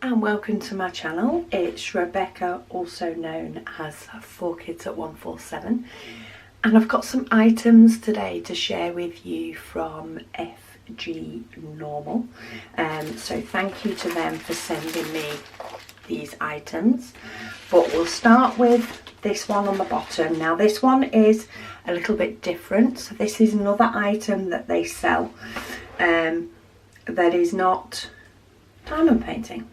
and welcome to my channel. It's Rebecca, also known as 4Kids at 147, and I've got some items today to share with you from FGNormal. So thank you to them for sending me these items, but we'll start with this one on the bottom. Now this one is a little bit different. So this is another item that they sell that is not diamond painting.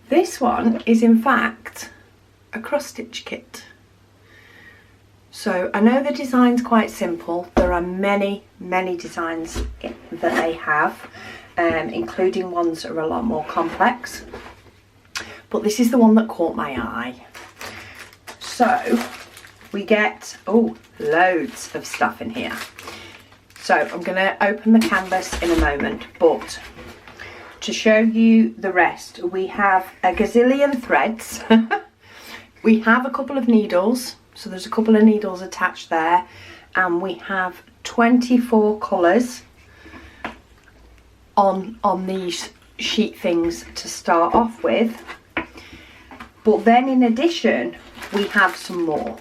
This one is in fact a cross stitch kit. So I know the design's quite simple. There are many designs that they have, including ones that are a lot more complex, but this is the one that caught my eye. So we get loads of stuff in here. So I'm going to open the canvas in a moment, but to show you the rest, we have a gazillion threads. We have a couple of needles, so there's a couple of needles attached there, and we have 24 colours on these sheet things to start off with. But then in addition, we have some more.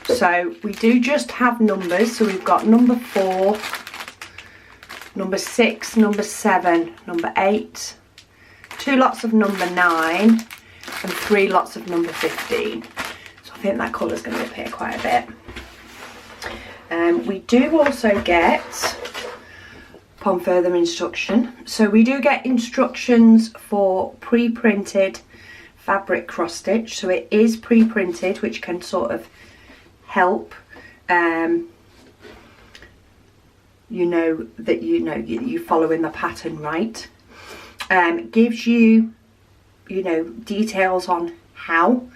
So we do just have numbers, so we've got number 4, number 6, number 7, number 8, 2 lots of number 9, and 3 lots of number 15. So I think that colour is going to appear quite a bit. We do also get, upon further instruction, so we do get instructions for pre-printed fabric cross stitch. So it is pre-printed, which can sort of help you're following the pattern right. Gives you details on how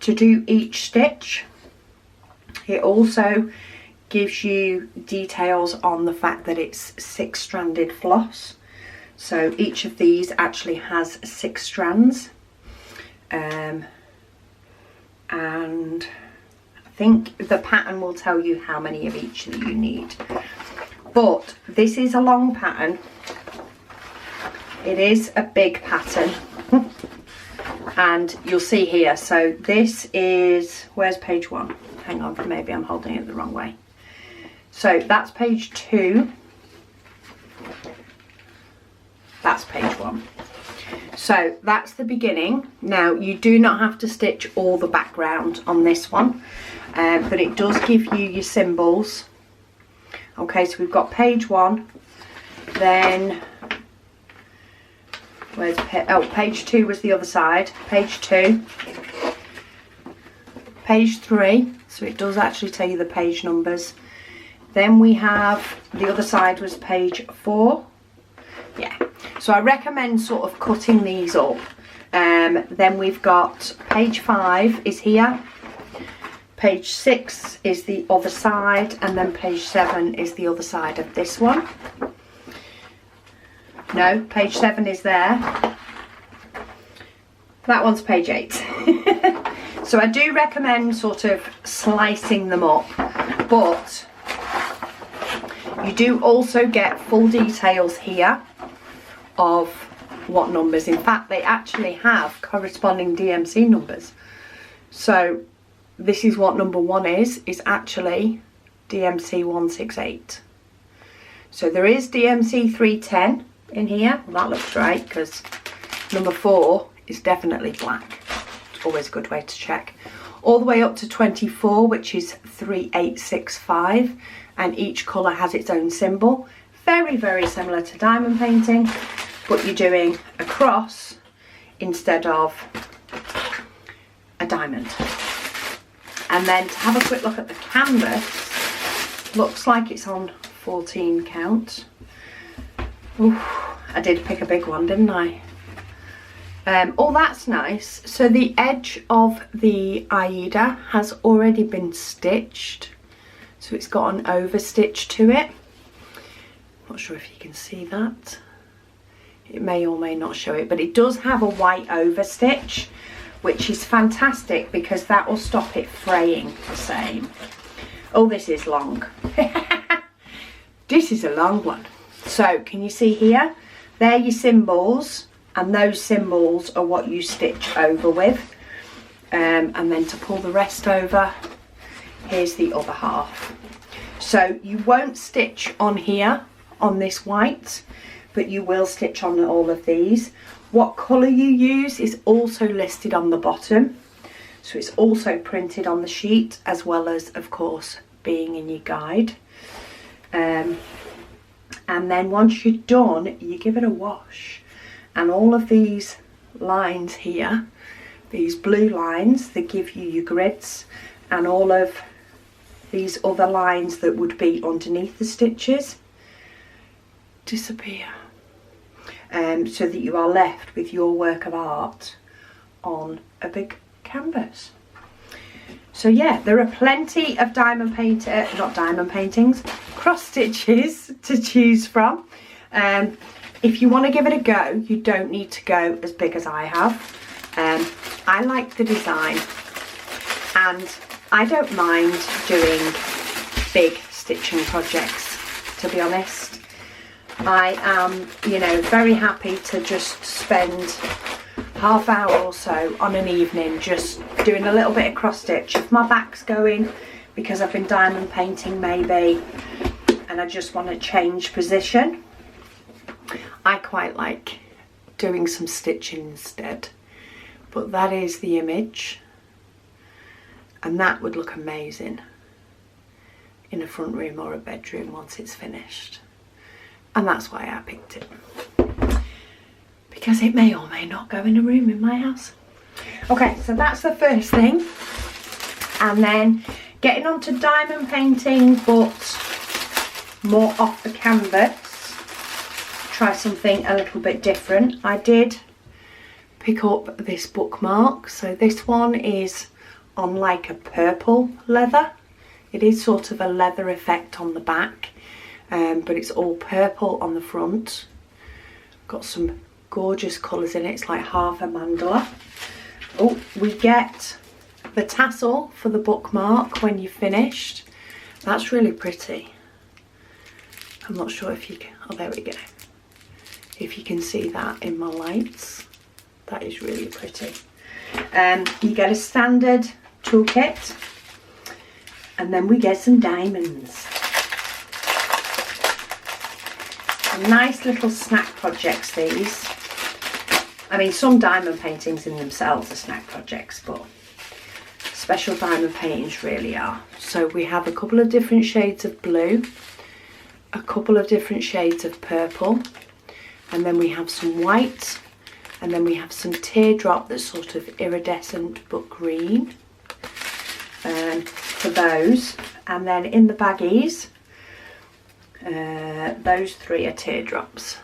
to do each stitch. It also gives you details on the fact that it's 6-stranded floss, so each of these actually has 6 strands, and I think the pattern will tell you how many of each that you need. But this is a long pattern. It is a big pattern. And you'll see here, so this is, where's page 1? Hang on, maybe I'm holding it the wrong way. So that's page 2. That's page 1. So that's the beginning. Now you do not have to stitch all the background on this one, but it does give you your symbols. Okay, so we've got page 1, then where's page 2 was the other side, page 2, page 3, so it does actually tell you the page numbers. Then we have, the other side was page 4. Yeah, so I recommend sort of cutting these up. Then we've got page 5 is here, page 6 is the other side, and then page 7 is the other side of this one. No, page 7 is there. That one's page 8. So I do recommend sort of slicing them up, but you do also get full details here of what numbers. In fact, they actually have corresponding DMC numbers. So this is what number 1 is actually DMC 168. So there is DMC 310 in here. Well, that looks right, because number 4 is definitely black. It's always a good way to check. All the way up to 24, which is 3865, and each colour has its own symbol. Very similar to diamond painting, but you're doing a cross instead of a diamond. And then to have a quick look at the canvas, looks like it's on 14 count. Ooh, I did pick a big one, didn't I? Oh, that's nice. So the edge of the Aida has already been stitched, so it's got an overstitch to it. Not sure if you can see that. It may or may not show it, but it does have a white overstitch, which is fantastic because that will stop it fraying the same. Oh, this is long. This is a long one. So can you see here? They're your symbols and those symbols are what you stitch over with. And then to pull the rest over, here's the other half. So you won't stitch on here on this white, but you will stitch on all of these. What colour you use is also listed on the bottom, so it's also printed on the sheet, as well as of course being in your guide. And then once you're done, you give it a wash, and all of these lines here, these blue lines that give you your grids, and all of these other lines that would be underneath the stitches, disappear, so that you are left with your work of art on a big canvas. So yeah, there are plenty of cross stitches to choose from. If you want to give it a go, you don't need to go as big as I have. I like the design, and I don't mind doing big stitching projects, to be honest. I am, you know, very happy to just spend half hour or so on an evening just doing a little bit of cross stitch. If my back's going because I've been diamond painting maybe, and I just want to change position, I quite like doing some stitching instead. But that is the image, and that would look amazing in a front room or a bedroom once it's finished. And that's why I picked it, because it may or may not go in a room in my house. Okay, so that's the first thing. And then getting on to diamond painting, but more off the canvas. Try something a little bit different. I did pick up this bookmark. So this one is on like a purple leather. It is sort of a leather effect on the back, but it's all purple on the front. Got some gorgeous colours in it. It's like half a mandala. Oh, we get the tassel for the bookmark when you've finished. That's really pretty. I'm not sure if you can, oh there we go. If you can see that in my lights, that is really pretty. You get a standard toolkit, and then we get some diamonds. Nice little snack projects, these. I mean, some diamond paintings in themselves are snack projects, but special diamond paintings really are. So we have a couple of different shades of blue, a couple of different shades of purple, and then we have some white, and then we have some teardrop that's sort of iridescent but green for those. And then in the baggies, those three are teardrops.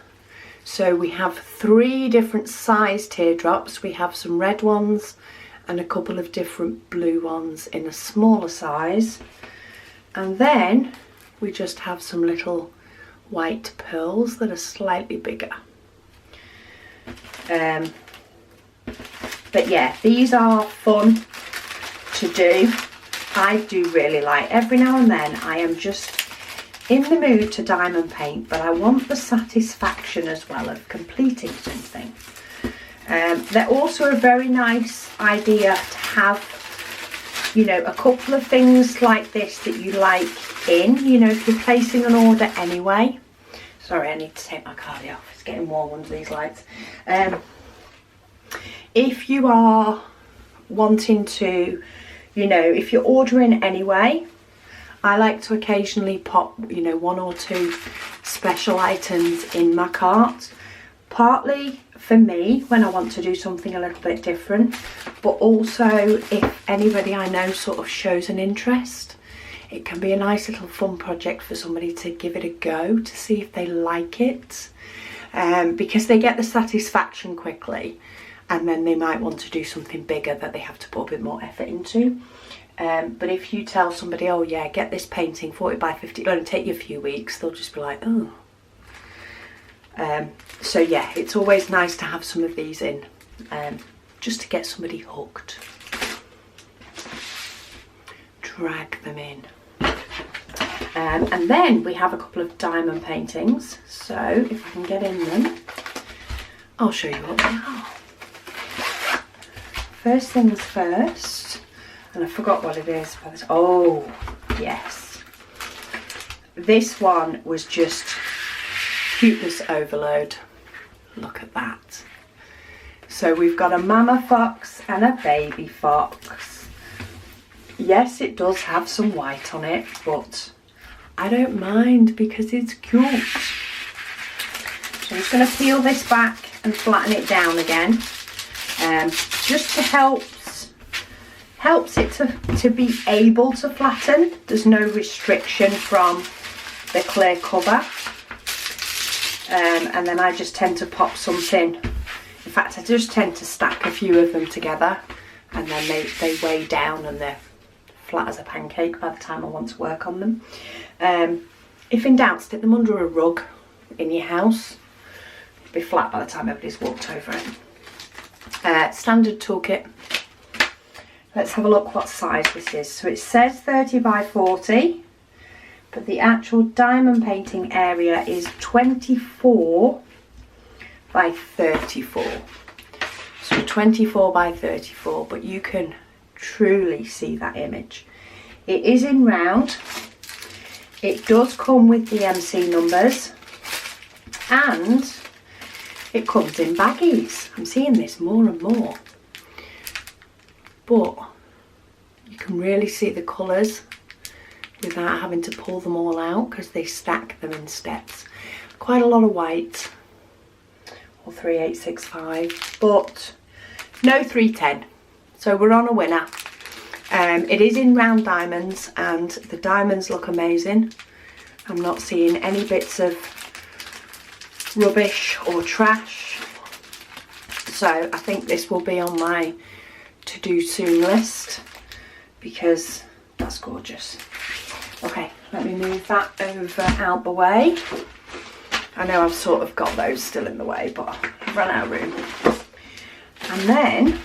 So we have 3 different size teardrops. We have some red ones and a couple of different blue ones in a smaller size. And then we just have some little white pearls that are slightly bigger. But yeah, these are fun to do. I do really like, every now and then I am just in the mood to diamond paint, but I want the satisfaction as well of completing something. They're also a very nice idea to have, you know, a couple of things like this that you like in, you know, if you're placing an order anyway. Sorry, I need to take my cardi off, it's getting warm under these lights. If you are wanting to, you know, if you're ordering anyway, I like to occasionally pop, you know, 1 or 2 special items in my cart. Partly for me, when I want to do something a little bit different, but also if anybody I know sort of shows an interest, it can be a nice little fun project for somebody to give it a go to see if they like it, because they get the satisfaction quickly, and then they might want to do something bigger that they have to put a bit more effort into. But if you tell somebody, oh yeah, get this painting 40 by 50, it'll only take you a few weeks, they'll just be like, oh. So yeah, it's always nice to have some of these in, just to get somebody hooked. Drag them in. And then we have a couple of diamond paintings. So if I can get in them, I'll show you what they are. First things first, and I forgot what it is. Oh, yes. This one was just cuteness overload. Look at that. So we've got a mama fox and a baby fox. Yes, it does have some white on it, but I don't mind because it's cute. So I'm just going to peel this back and flatten it down again, just to helps it to be able to flatten. There's no restriction from the clear cover, and then I just tend to pop something. In fact, I just tend to stack a few of them together, and then they weigh down and they're flat as a pancake by the time I want to work on them. If in doubt, stick them under a rug in your house. It'll be flat by the time everybody's walked over it. Standard toolkit. Let's have a look what size this is. So it says 30 by 40, but the actual diamond painting area is 24 by 34. So 24 by 34, but you can truly see that image. It is in round. It does come with the MC numbers, and it comes in baggies. I'm seeing this more and more, but you can really see the colours without having to pull them all out because they stack them in steps. Quite a lot of white, or 3865, but no 310. So we're on a winner. It is in round diamonds, and the diamonds look amazing. I'm not seeing any bits of rubbish or trash. So I think this will be on my to-do soon list because that's gorgeous. Okay, let me move that over out the way. I know I've sort of got those still in the way, but I've run out of room. And then,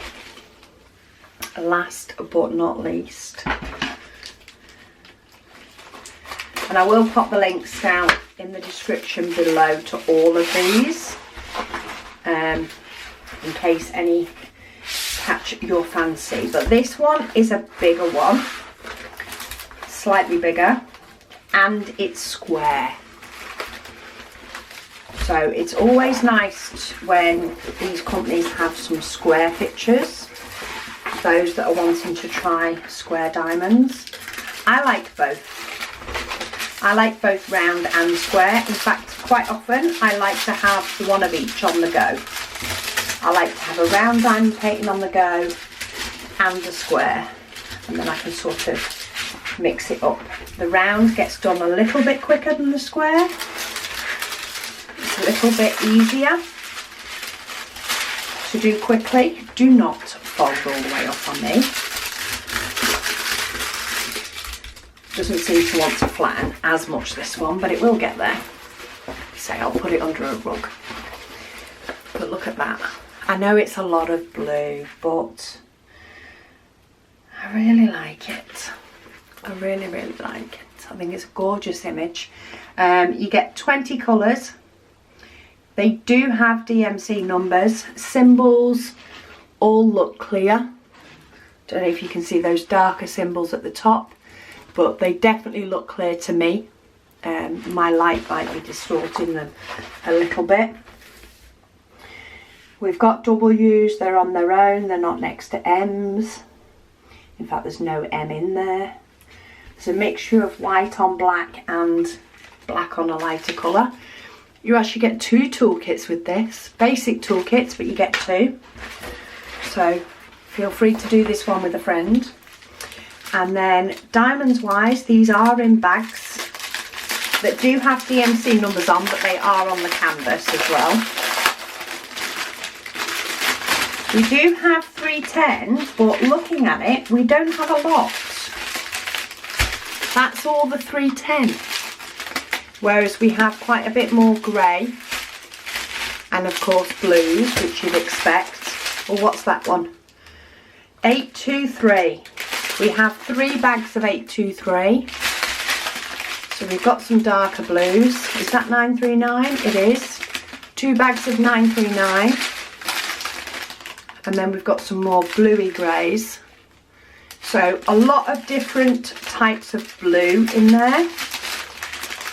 last but not least, and I will pop the links down in the description below to all of these, in case any catch your fancy. But this one is a bigger one, slightly bigger, and it's square. So it's always nice when these companies have some square pictures, those that are wanting to try square diamonds. I like both. I like both round and square. In fact, quite often I like to have one of each on the go. I like to have a round diamond painting on the go and a square, and then I can sort of mix it up. The round gets done a little bit quicker than the square. It's a little bit easier to do quickly. Do not fold all the way up on me. Doesn't seem to want to flatten as much, this one, but it will get there. So I'll put it under a rug. But look at that. I know it's a lot of blue, but I really like it. I really, really like it. I think it's a gorgeous image. You get 20 colours. They do have DMC numbers. Symbols all look clear. Don't know if you can see those darker symbols at the top, but they definitely look clear to me. My light might be distorting them a little bit. We've got W's, they're on their own, they're not next to M's. In fact, there's no M in there. It's a mixture of white on black and black on a lighter colour. You actually get 2 toolkits with this. Basic toolkits, but you get 2. So feel free to do this one with a friend. And then diamonds wise, these are in bags that do have DMC numbers on, but they are on the canvas as well. We do have 310, but looking at it, we don't have a lot. That's all the 310. Whereas we have quite a bit more grey. And of course blues, which you'd expect. Well, what's that one? 823. We have 3 bags of 823. So we've got some darker blues. Is that 939? It is. 2 bags of 939, and then we've got some more bluey greys. So a lot of different types of blue in there,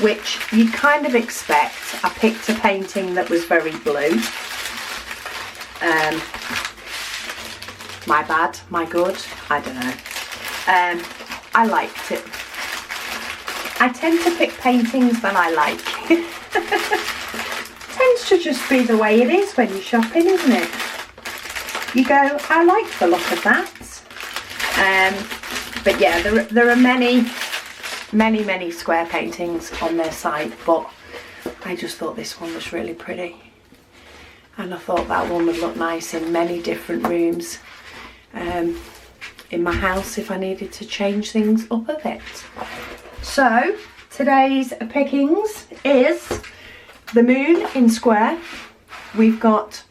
which you kind of expect. I picked a painting that was very blue. My bad, my good, I don't know. I liked it. I tend to pick paintings that I like. Tends to just be the way it is when you're shopping, isn't it? You go, I like the look of that. But yeah, there are many square paintings on their site, but I just thought this one was really pretty. And I thought that one would look nice in many different rooms in my house if I needed to change things up a bit. So today's pickings is the moon in square. We've got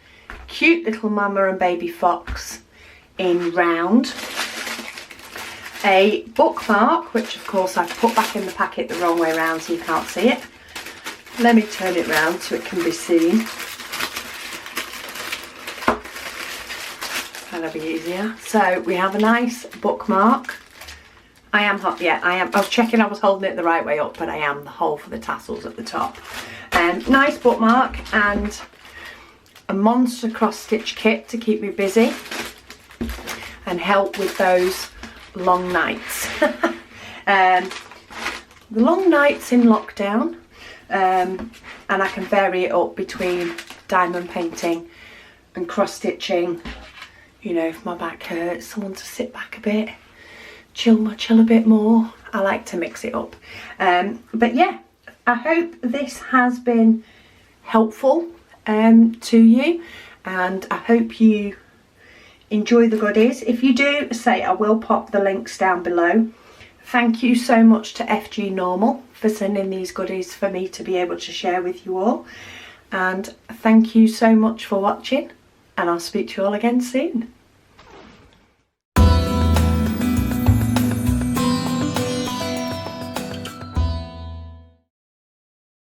cute little mama and baby fox in round. A bookmark, which of course I've put back in the packet the wrong way around so you can't see it. Let me turn it round so it can be seen. That'll be easier. So we have a nice bookmark. I was checking I was holding it the right way up, but I am. The hole for the tassels at the top. Nice bookmark and a monster cross stitch kit to keep me busy and help with those long nights. The long nights in lockdown, and I can vary it up between diamond painting and cross stitching. You know, if my back hurts, I want to sit back a bit, chill a bit more. I like to mix it up. But yeah, I hope this has been helpful to you, and I hope you enjoy the goodies. If you do, I will pop the links down below. Thank you so much to FGNormal for sending these goodies for me to be able to share with you all. And thank you so much for watching, and I'll speak to you all again soon.